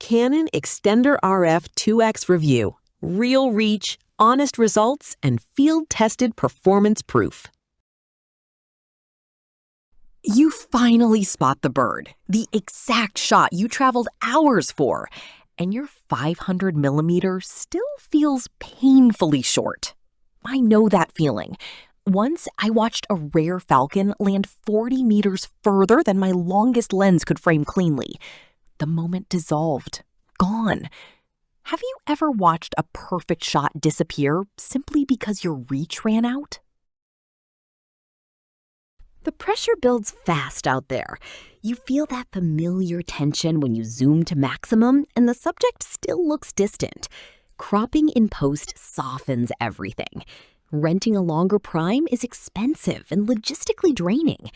Canon Extender RF2x review. Real reach, honest results, and field-tested performance proof. You finally spot the bird, the exact shot you traveled hours for, and your 500mm still feels painfully short. I know that feeling. Once I watched a rare falcon land 40 meters further than my longest lens could frame cleanly. The moment dissolved, gone. Have you ever watched a perfect shot disappear simply because your reach ran out? The pressure builds fast out there. You feel that familiar tension when you zoom to maximum and the subject still looks distant. Cropping in post softens everything. Renting a longer prime is expensive and logistically draining.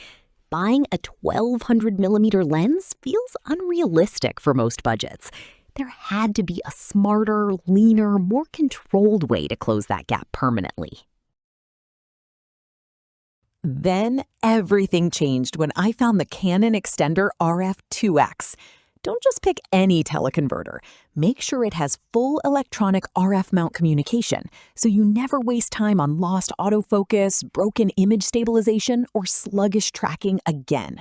Buying a 1200mm lens feels unrealistic for most budgets. There had to be a smarter, leaner, more controlled way to close that gap permanently. Then everything changed when I found the Canon Extender RF2x. Don't just pick any teleconverter. Make sure it has full electronic RF mount communication, so you never waste time on lost autofocus, broken image stabilization, or sluggish tracking again.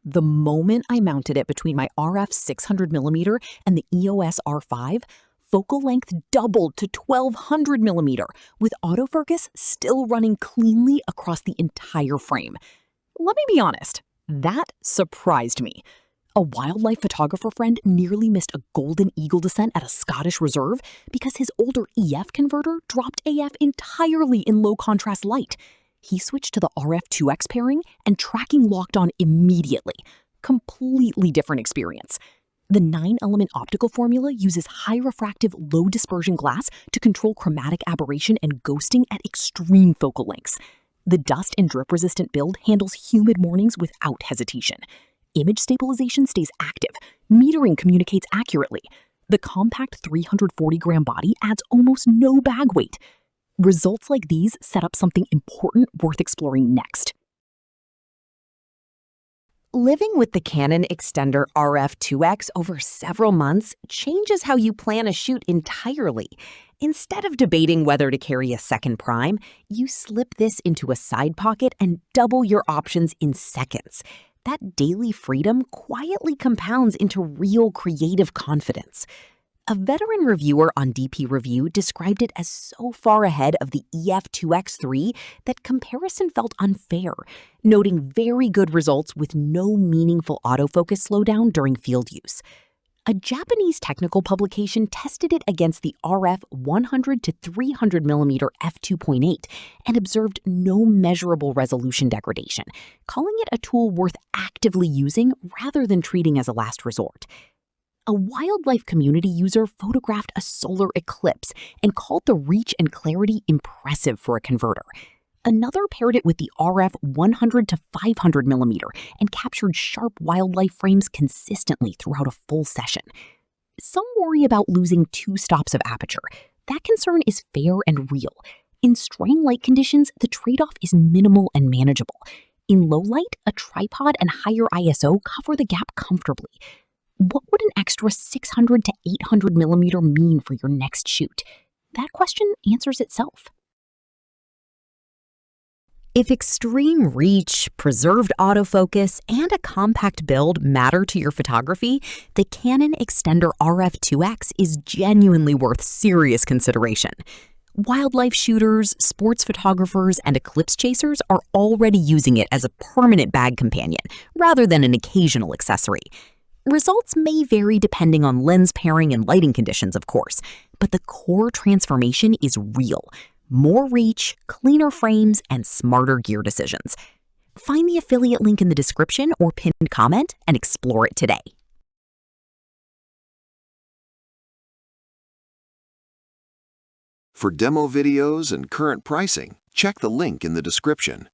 The moment I mounted it between my RF 600mm and the EOS R5, focal length doubled to 1200mm, with autofocus still running cleanly across the entire frame. Let me be honest, that surprised me. A wildlife photographer friend nearly missed a golden eagle descent at a Scottish reserve because his older EF converter dropped AF entirely in low-contrast light. He switched to the RF2x pairing and tracking locked on immediately. Completely different experience. The 9-element optical formula uses high-refractive, low-dispersion glass to control chromatic aberration and ghosting at extreme focal lengths. The dust and drip-resistant build handles humid mornings without hesitation. Image stabilization stays active. Metering communicates accurately. The compact 340-gram body adds almost no bag weight. Results like these set up something important worth exploring next. Living with the Canon Extender RF2x over several months changes how you plan a shoot entirely. Instead of debating whether to carry a second prime, you slip this into a side pocket and double your options in seconds. That daily freedom quietly compounds into real creative confidence. A veteran reviewer on DP Review described it as so far ahead of the EF2X3 that comparison felt unfair, noting very good results with no meaningful autofocus slowdown during field use. A Japanese technical publication tested it against the RF 100 to 300mm f2.8 and observed no measurable resolution degradation, calling it a tool worth actively using rather than treating as a last resort. A wildlife community user photographed a solar eclipse and called the reach and clarity impressive for a converter. Another paired it with the RF 100 to 500mm and captured sharp wildlife frames consistently throughout a full session. Some worry about losing 2 stops of aperture. That concern is fair and real. In strong light conditions, the trade-off is minimal and manageable. In low light, a tripod and higher ISO cover the gap comfortably. What would an extra 600 to 800mm mean for your next shoot? That question answers itself. If extreme reach, preserved autofocus, and a compact build matter to your photography, the Canon Extender RF2x is genuinely worth serious consideration. Wildlife shooters, sports photographers, and eclipse chasers are already using it as a permanent bag companion rather than an occasional accessory. Results may vary depending on lens pairing and lighting conditions, of course, but the core transformation is real. More reach, cleaner frames, and smarter gear decisions. Find the affiliate link in the description or pinned comment and explore it today. For demo videos and current pricing, check the link in the description.